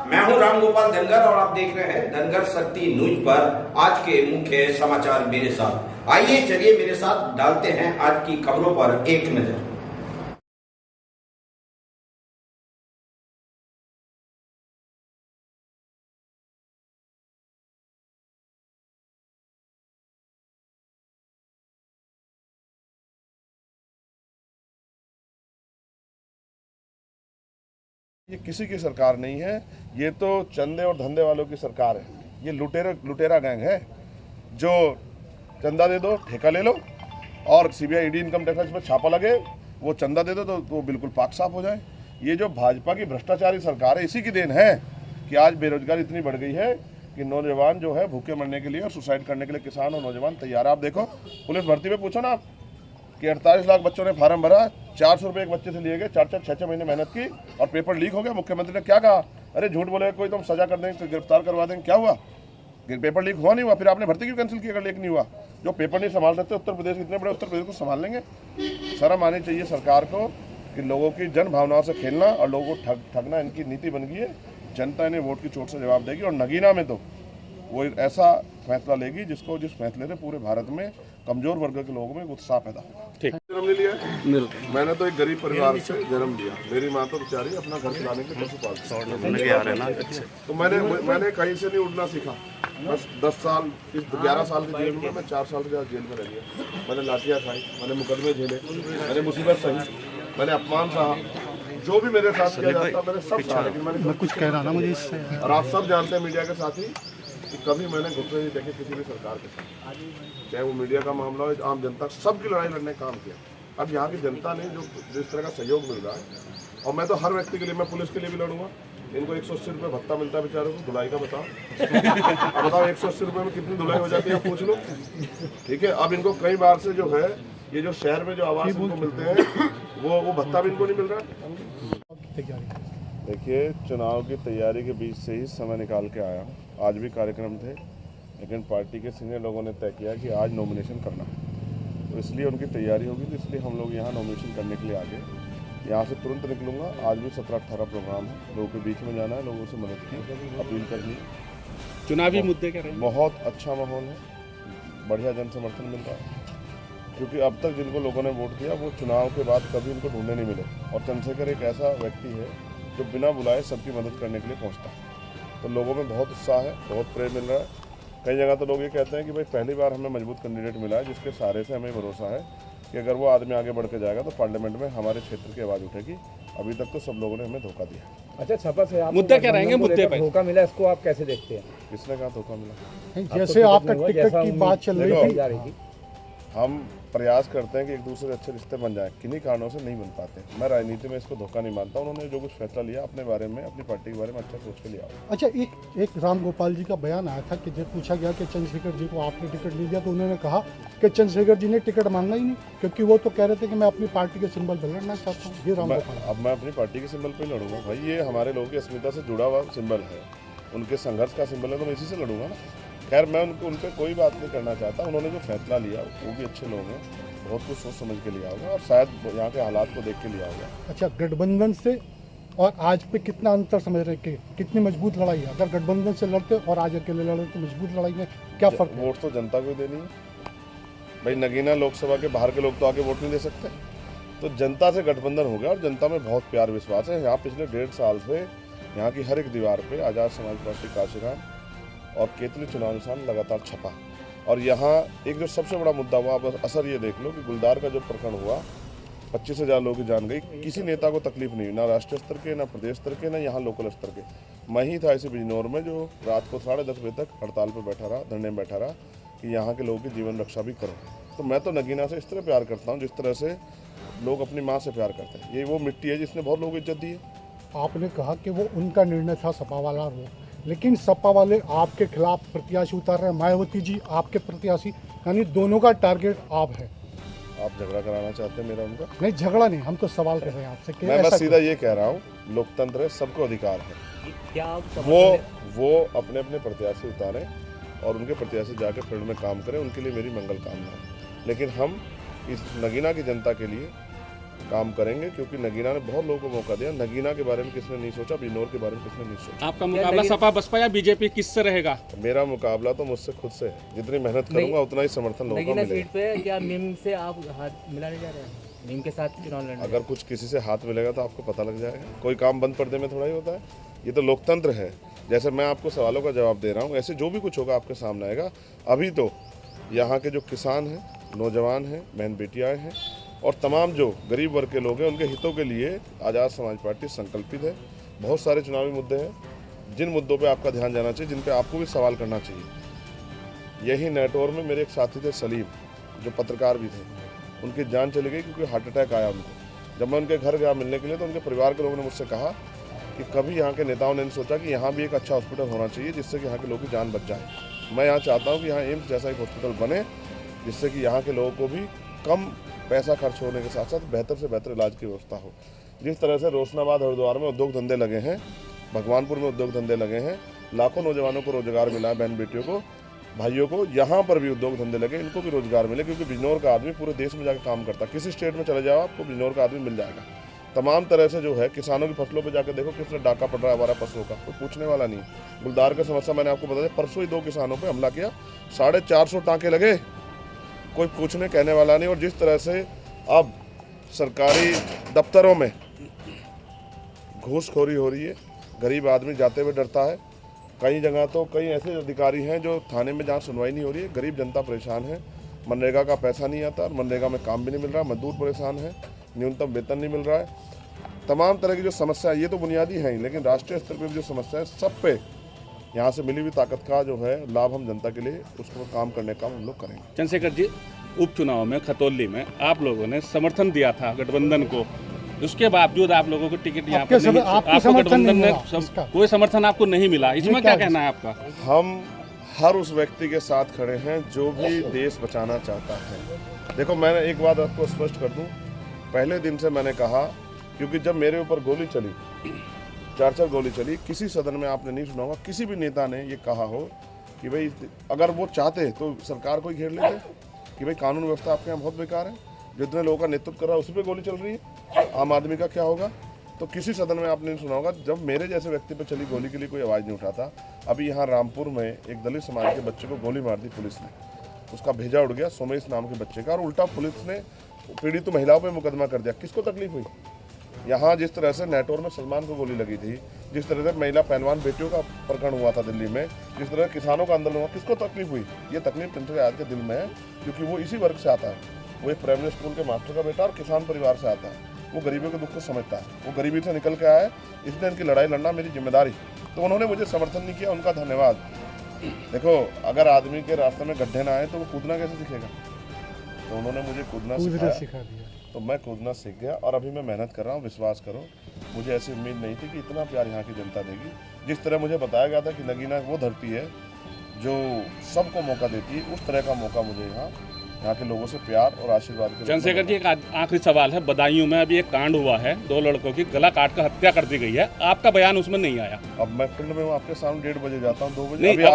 मैं हूं रामगोपाल धनगर और आप देख रहे हैं धनगर शक्ति न्यूज पर आज के मुख्य समाचार मेरे साथ। आइए चलिए मेरे साथ डालते हैं आज की खबरों पर एक नजर। ये किसी की सरकार नहीं है, ये तो चंदे और धंधे वालों की सरकार है। ये लुटेरा गैंग है जो चंदा दे दो, ठेका ले लो और सीबीआई ईडी इनकम टैक्स पर छापा लगे, वो चंदा दे दो तो वो बिल्कुल पाक साफ हो जाए। ये जो भाजपा की भ्रष्टाचारी सरकार है, इसी की देन है कि आज बेरोजगारी इतनी बढ़ गई है कि नौजवान जो है भूखे मरने के लिए और सुसाइड करने के लिए किसान और नौजवान तैयार है। आप देखो पुलिस भर्ती में पूछो ना आप कि 48 लाख बच्चों ने फार्म भरा, 400 रुपये एक बच्चे से लिए गए, 4-4, 6-6 महीने मेहनत की और पेपर लीक हो गया। मुख्यमंत्री ने क्या कहा, अरे झूठ बोले कोई तो हम सजा कर देंगे, गिरफ्तार करवा देंगे। क्या हुआ? पेपर लीक हुआ नहीं हुआ, फिर आपने भर्ती क्यों कैंसिल किया अगर लीक नहीं हुआ? जो पेपर नहीं संभाल सकते उत्तर प्रदेश, इतने बड़े उत्तर प्रदेश को संभाल लेंगे? शर्म आनी चाहिए सरकार को कि लोगों की जन भावनाओं से खेलना और लोगों को ठगना इनकी नीति बन गई है। जनता इन्हें वोट की चोट से जवाब देगी और नगीना में तो वो ऐसा फैसला लेगी जिस फैसले से पूरे भारत में कमजोर वर्ग के लोगों में उत्साह पैदा होगा। ठीक जन्म ले लिया है। मैंने तो एक गरीब परिवार से जन्म लिया। मेरी माँ तो बेचारी अपना घर चलाने के पशु पालती। तो मैंने कहीं से नहीं उड़ना सीखा। बस 10 साल 11 साल की जेल में मैं 4 साल से जेल में रह गया। मैंने लाठियाँ खाई, मैंने मुकदमे झेले, मैंने मुसीबत सही, मैंने अपमान सहा, जो भी मेरे साथ किया जाता मैंने सब सहा। लेकिन मैं कुछ कह रहा ना मुझे इससे, और आप सब जानते हैं मीडिया के साथी कि कभी मैंने घुटने नहीं देखे किसी भी सरकार के साथ, चाहे वो मीडिया का मामला हो, आम जनता, सबकी लड़ाई लड़ने का काम किया। अब यहाँ की जनता ने जो जिस तरह का सहयोग मिल रहा है, और मैं तो हर व्यक्ति के लिए, मैं पुलिस के लिए भी लड़ूंगा। इनको 180 रुपये भत्ता मिलता है बेचारों को, धुलाई का बताओ। अब बताओ 180 रुपये में कितनी धुलाई हो जाती है, पूछ लो। ठीक है, अब इनको कई बार से जो है ये जो शहर में जो आवास इनको मिलते हैं वो भत्ता भी इनको नहीं मिल रहा। देखिए, चुनाव की तैयारी के बीच से ही समय निकाल के आया हूँ। आज भी कार्यक्रम थे, लेकिन पार्टी के सीनियर लोगों ने तय किया कि आज नॉमिनेशन करना है, तो इसलिए उनकी तैयारी होगी। तो इसलिए हम लोग यहाँ नॉमिनेशन करने के लिए आ गए। यहाँ से तुरंत निकलूँगा। आज भी 17-18 प्रोग्राम है, लोगों के बीच में जाना है, लोगों से मदद की अपील करनी है। चुनावी मुद्दे क्या रहे? बहुत अच्छा माहौल है, बढ़िया जन समर्थन मिल रहा है, क्योंकि अब तक जिनको लोगों ने वोट दिया वो चुनाव के बाद कभी उनको ढूंढने नहीं मिले। और चंद्रशेखर एक ऐसा व्यक्ति है जो बिना बुलाए सबकी मदद करने के लिए पहुंचता है। तो लोगों में बहुत उत्साह है, बहुत प्रेम मिल रहा है। कई जगह तो लोग ये कहते हैं कि भाई पहली बार हमें मजबूत कैंडिडेट मिला है जिसके सहारे से हमें भरोसा है कि अगर वो आदमी आगे बढ़ के जाएगा तो पार्लियामेंट में हमारे क्षेत्र की आवाज़ उठेगी। अभी तक तो सब लोगों ने हमें धोखा दिया। अच्छा, छपा से आप मुद्दे क्या रहेंगे? मुद्दे पर धोखा मिला, इसको आप कैसे देखते हैं? किसने कहा धोखा मिला? जैसे आपका टिकट की बात चल रही थी, हम प्रयास करते हैं कि एक दूसरे अच्छे रिश्ते बन जाएं, किन्हीं कारणों से नहीं बन पाते। मैं राजनीति में इसको धोखा नहीं मानता। उन्होंने जो कुछ फैसला लिया अपने बारे में, अपनी पार्टी के बारे में अच्छा सोच के लिया। अच्छा, एक रामगोपाल जी का बयान आया था कि जब पूछा गया कि चंद्रशेखर जी को आपने टिकट नहीं दिया तो उन्होंने कहा कि चंद्रशेखर जी ने टिकट मांगा ही नहीं, क्योंकि वो तो कह रहे थे कि मैं अपनी पार्टी के सिंबल पर लड़ना चाहता हूँ। ये रामगोपाल, अब मैं अपनी पार्टी के सिंबल पर ही लड़ूंगा भाई। ये हमारे लोगों की अस्मिता से जुड़ा हुआ सिंबल है, उनके संघर्ष का सिंबल है, तो मैं इसी से लड़ूंगा ना। खैर, मैं उन पर कोई बात नहीं करना चाहता। उन्होंने जो फैसला लिया वो भी अच्छे लोग हैं, बहुत कुछ सोच समझ के लिया होगा और शायद यहाँ के हालात को देख के लिया होगा। अच्छा, गठबंधन से और आज पे कितना अंतर समझ रहे कि कितनी मजबूत लड़ाई है? अगर गठबंधन से लड़ते और आज अकेले लड़े तो मजबूत लड़ाई में क्या फर्क है? वोट तो जनता को देनी है भाई। नगीना लोकसभा के बाहर के लोग तो आके वोट नहीं दे सकते। तो जनता से गठबंधन हो गया और जनता में बहुत प्यार विश्वास है। यहाँ पिछले 1.5 साल से यहाँ की हर एक दीवार पे आज़ाद समाज पार्टी काशीराम और केतली चुनाव निशान लगातार छपा। और यहाँ एक जो सबसे बड़ा मुद्दा हुआ, अब असर ये देख लो कि गुलदार का जो प्रकरण हुआ, 25,000 लोगों की जान गई। किसी नेता को तकलीफ नहीं हुई, ना राष्ट्रीय स्तर के, ना प्रदेश स्तर के, ना यहाँ लोकल स्तर के। मैं ही था ऐसे बिजनौर में जो रात को 10:30 बजे तक हड़ताल पर बैठा रहा, धरने में बैठा रहा कि यहाँ के लोगों की जीवन रक्षा भी करो। तो मैं तो नगीना से इस तरह प्यार करता हूँ जिस तरह से लोग अपनी माँ से प्यार करते हैं। ये वो मिट्टी है जिसने बहुत लोगों को इज्जत दी है। आपने कहा कि वो उनका निर्णय था सपा वाला वो, लेकिन सपा वाले आपके खिलाफ प्रत्याशी उतार रहे हैं। मायावती जी आपके प्रत्याशी, यानी दोनों का टारगेट आप है। आप झगड़ा कराना चाहते हैं मेरा उनका? नहीं, झगड़ा नहीं, हम तो सवाल कर रहे हैं आपसे कि मैं बस सीधा ये कह रहा हूँ, लोकतंत्र है, सबको अधिकार है। क्या वो अपने अपने प्रत्याशी उतारें और उनके प्रत्याशी जाकर फील्ड में काम करें, उनके लिए मेरी मंगल कामना है। लेकिन हम इस नगीना की जनता के लिए काम करेंगे, क्योंकि नगीना ने बहुत लोगों को मौका दिया। नगीना के बारे में किसने नहीं सोचा, बिजनौर के बारे में किसने नहीं सोचा। आपका मुकाबला सपा बसपा या बीजेपी किससे रहेगा? मेरा मुकाबला तो मुझसे खुद से है। जितनी मेहनत करूंगा उतना ही समर्थन लोगों को नगीना मिलेगा। सीट पे क्या मीम से आप हाथ मिलाने जा रहे हैं? मीम के साथ चुनाव लड़ने? अगर कुछ किसी से हाथ मिलेगा तो आपको पता लग जाएगा। कोई काम बंद पर्दे में थोड़ा ही होता है, ये तो लोकतंत्र है। जैसे मैं आपको सवालों का जवाब दे रहा हूँ, ऐसे जो भी कुछ होगा आपके सामने आएगा। अभी तो यहाँ के जो किसान हैं, नौजवान हैं, बहन बेटियाँ हैं और तमाम जो गरीब वर्ग के लोग हैं, उनके हितों के लिए आज़ाद समाज पार्टी संकल्पित है। बहुत सारे चुनावी मुद्दे हैं जिन मुद्दों पे आपका ध्यान जाना चाहिए, जिन पे आपको भी सवाल करना चाहिए। यही नेटवर्क में मेरे एक साथी थे सलीम, जो पत्रकार भी थे, उनकी जान चली गई क्योंकि हार्ट अटैक आया उनको। जब मैं उनके घर गया मिलने के लिए तो उनके परिवार के लोगों ने मुझसे कहा कि कभी यहाँ के नेताओं ने सोचा कि यहाँ भी एक अच्छा हॉस्पिटल होना चाहिए जिससे कि यहाँ के लोगों की जान बच जाए। मैं यहाँ चाहता हूँ कि यहाँ एम्स जैसा एक हॉस्पिटल बने, जिससे कि यहाँ के लोगों को भी कम पैसा खर्च होने के साथ साथ बेहतर से बेहतर इलाज की व्यवस्था हो। जिस तरह से रोशनाबाद हरिद्वार में उद्योग धंधे लगे हैं, भगवानपुर में उद्योग धंधे लगे हैं, लाखों नौजवानों को रोजगार मिला है, बहन बेटियों को, भाइयों को, यहाँ पर भी उद्योग धंधे लगे, इनको भी रोजगार मिले। क्योंकि बिजनौर का आदमी पूरे देश में जाकर काम करता है। किसी स्टेट में चले जाओ आपको बिजनौर का आदमी मिल जाएगा। तमाम तरह से जो है किसानों की फसलों पे जाकर देखो किस तरह डाका पड़ रहा है हमारा पशुओं का, कोई पूछने वाला नहीं। गुलदार का समस्या मैंने आपको बता दिया, परसों ही 2 किसानों पे हमला किया, 450 टाँके लगे, कोई पूछने कहने वाला नहीं। और जिस तरह से अब सरकारी दफ्तरों में घूसखोरी हो रही है, गरीब आदमी जाते हुए डरता है। कई जगह तो कई ऐसे अधिकारी हैं जो थाने में जहाँ सुनवाई नहीं हो रही है, गरीब जनता परेशान है, मनरेगा का पैसा नहीं आता और मनरेगा में काम भी नहीं मिल रहा, मजदूर परेशान है, न्यूनतम वेतन नहीं मिल रहा है। तमाम तरह की जो समस्या है, ये तो बुनियादी है ही, लेकिन राष्ट्रीय स्तर पर भी जो समस्या है, सब पे यहाँ से मिली हुई ताकत का जो है लाभ हम जनता के लिए उसको काम करने का हम लोग करेंगे। चंद्रशेखर जी, उपचुनाव में खतौली में आप लोगों ने समर्थन दिया था गठबंधन को, उसके बावजूद आप लोगों को टिकट यहाँ पर नहीं, आपको गठबंधन ने कोई समर्थन आपको नहीं मिला, इसमें क्या कहना है आपका? हम हर उस व्यक्ति के साथ खड़े हैं जो भी देश बचाना चाहता है। देखो, मैंने एक बात आपको स्पष्ट कर दूं, पहले दिन से मैंने कहा, क्योंकि जब मेरे ऊपर गोली चली, 4 गोली चली, किसी सदन में आपने नहीं सुना होगा किसी भी नेता ने ये कहा हो कि भाई अगर वो चाहते तो सरकार को ही घेर लेते, कि भाई कानून व्यवस्था आपके यहाँ बहुत बेकार है, जितने लोगों का नेतृत्व कर रहा है उसी पे गोली चल रही है, आम आदमी का क्या होगा। तो किसी सदन में आपने नहीं सुना होगा जब मेरे जैसे व्यक्ति पे चली गोली के लिए कोई आवाज़ नहीं उठाता। अभी यहाँ रामपुर में एक दलित समाज के बच्चे को गोली मार दी पुलिस ने, उसका भेजा उड़ गया, सोमेश नाम के बच्चे का, और उल्टा पुलिस ने पीड़ित महिलाओं पे मुकदमा कर दिया। किसको तकलीफ हुई? यहाँ जिस तरह से नेटवर्क में सलमान को गोली लगी थी, जिस तरह से महिला पहलवान बेटियों का प्रकरण हुआ था दिल्ली में, जिस तरह किसानों का आंदोलन हुआ, किसको तकलीफ हुई? ये तकलीफ चंद्रशेखर आजाद के दिल में है, क्योंकि वो इसी वर्ग से आता है। वो एक प्राइमरी स्कूल के मास्टर का बेटा और किसान परिवार से आता है। वो गरीबों के दुख को समझता है, वो गरीबी से निकल के आया है, इसलिए इनकी लड़ाई लड़ना मेरी जिम्मेदारी। तो उन्होंने मुझे समर्थन नहीं किया, उनका धन्यवाद। देखो, अगर आदमी के रास्ते में गड्ढे ना आए तो वो कूदना कैसे सीखेगा? तो उन्होंने मुझे कूदना सिखा दिया, तो मैं कूदना सीख गया और अभी मैं मेहनत कर रहा हूँ। विश्वास करो, मुझे ऐसी उम्मीद नहीं थी कि इतना प्यार यहाँ की जनता देगी। जिस तरह मुझे बताया गया था कि नगीना वो धरती है जो सबको मौका देती है, उस तरह का मौका मुझे यहाँ के लोगों से प्यार और आशीर्वाद के। चंद्रशेखर जी, एक आखिरी सवाल है। बदायूं में अभी एक कांड हुआ है, 2 लड़कों की गला काट कर हत्या कर दी गई है, आपका बयान उसमें नहीं आया। अब मैं फील्ड में हूँ, आपके सामने 1:30 बजे जाता हूँ, 2 बजे। नहीं,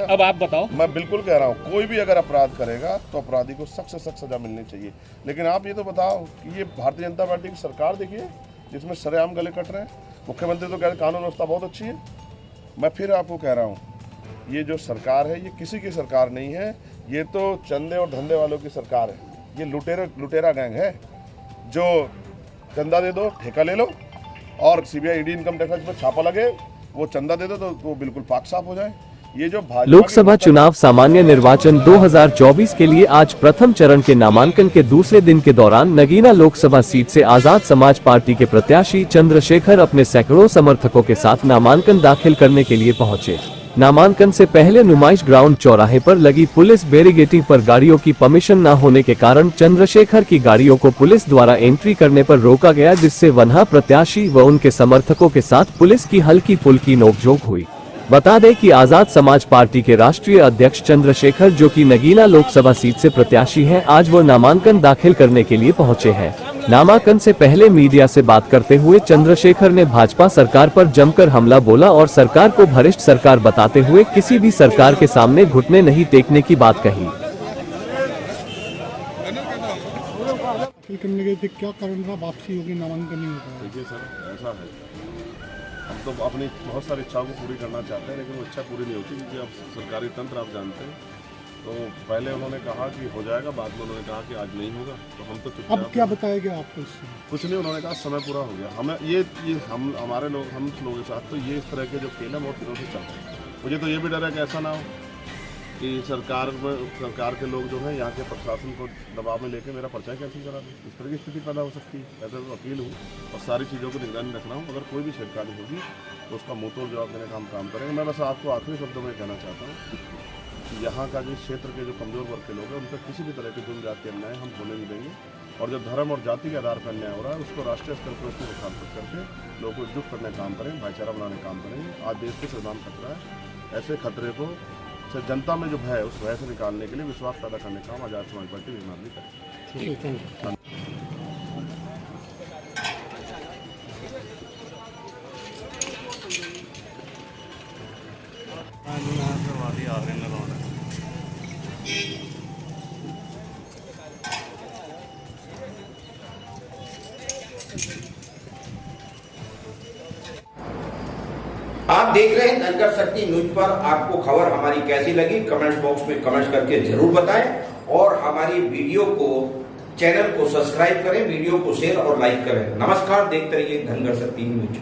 अब आप बताओ। मैं बिल्कुल कह रहा हूँ, कोई भी अगर अपराध करेगा तो अपराधी को सख्त से सख्त सजा मिलनी चाहिए। लेकिन आप ये तो बताओ कि ये भारतीय जनता पार्टी की सरकार देखिए, जिसमें सरेआम गले कट रहे हैं। मुख्यमंत्री तो कह रहे कानून व्यवस्था बहुत अच्छी है। मैं फिर आपको कह रहा हूँ, ये जो सरकार है ये किसी की सरकार नहीं है, ये तो चंदे और धंधे वालों की सरकार है। ये लुटेरा गैंग है जो चंदा दे दो, ठेका ले लो, और सीबीआई ईडी इनकम टैक्स पर छापा लगे, वो चंदा दे दो तो वो बिल्कुल पाक साफ हो जाए। ये जो लोकसभा चुनाव सामान्य निर्वाचन 2024 के लिए आज प्रथम चरण के नामांकन के दूसरे दिन के दौरान नगीना लोकसभा सीट से आजाद समाज पार्टी के प्रत्याशी चंद्रशेखर अपने सैकड़ों समर्थकों के साथ नामांकन दाखिल करने के लिए पहुंचे। नामांकन से पहले नुमाइश ग्राउंड चौराहे पर लगी पुलिस बैरिकेडिंग पर गाड़ियों की परमिशन न होने के कारण चंद्रशेखर की गाड़ियों को पुलिस द्वारा एंट्री करने पर रोका गया, जिससे वहां प्रत्याशी व उनके समर्थकों के साथ पुलिस की हल्की फुल्की नोकझोंक हुई। बता दें कि आजाद समाज पार्टी के राष्ट्रीय अध्यक्ष चंद्रशेखर, जो कि नगीना लोकसभा सीट से प्रत्याशी हैं, आज वो नामांकन दाखिल करने के लिए पहुंचे हैं। नामांकन से पहले मीडिया से बात करते हुए चंद्रशेखर ने भाजपा सरकार पर जमकर हमला बोला और सरकार को भ्रष्ट सरकार बताते हुए किसी भी सरकार के सामने घुटने नहीं टेकने की बात कही। हिमाचल करने गए थे, क्या कारण रहा वापसी होगी, नामांकन नहीं होगा? देखिए सर, ऐसा है, हम तो अपनी बहुत सारी इच्छाओं को पूरी करना चाहते हैं, लेकिन वो इच्छा पूरी नहीं होती, क्योंकि अब सरकारी तंत्र आप जानते हैं। तो पहले उन्होंने कहा कि हो जाएगा, बाद में उन्होंने कहा कि आज नहीं होगा, तो हम तो चुपचाप। अब क्या बताया गया आपको इससे? कुछ नहीं, उन्होंने कहा समय पूरा हो गया। हमें ये हम हमारे लोग, हम लोगों के साथ तो ये इस तरह के जो खेल है बहुत दिनों से चल रहे हैं। मुझे तो ये भी डर है कि ऐसा ना हो कि सरकार के लोग जो हैं यहाँ के प्रशासन को दबाव में लेके मेरा पर्चा कैंसिल करा दें। इस तरह की स्थिति पैदा हो सकती है। ऐसे तो वकील हूँ और सारी चीज़ों को निगरानी रख रहा हूँ। अगर कोई भी छेड़खानी होगी तो उसका मुँह तोड़ जवाब देने का हम काम करेंगे। मैं बस आपको आखिरी शब्दों में कहना चाहता हूँ कि यहाँ का जो क्षेत्र के जो कमज़ोर वर्ग के लोग हैं, उन पर किसी भी तरह के जुर्म जाति अन्याय हम होने नहीं देंगे। और जो धर्म और जाति के आधार पर अन्याय हो रहा है, उसको राष्ट्रीय स्तर पर उसको मुखातिब करके लोगों को एकजुट करने का काम करेंगे, भाईचारा बनाने का काम करेंगे। आज देश के संविधान खतरा है, ऐसे खतरे को से जनता में जो भय है, उस भय से निकालने के लिए विश्वास पैदा करने का काम आज़ाद समाज पार्टी निर्माण करेगी। आप देख रहे हैं धनगर शक्ति न्यूज पर। आपको खबर हमारी कैसी लगी कमेंट बॉक्स में कमेंट करके जरूर बताएं और हमारी वीडियो को, चैनल को सब्सक्राइब करें, वीडियो को शेयर और लाइक करें। नमस्कार, देखते रहिए धनगर शक्ति न्यूज।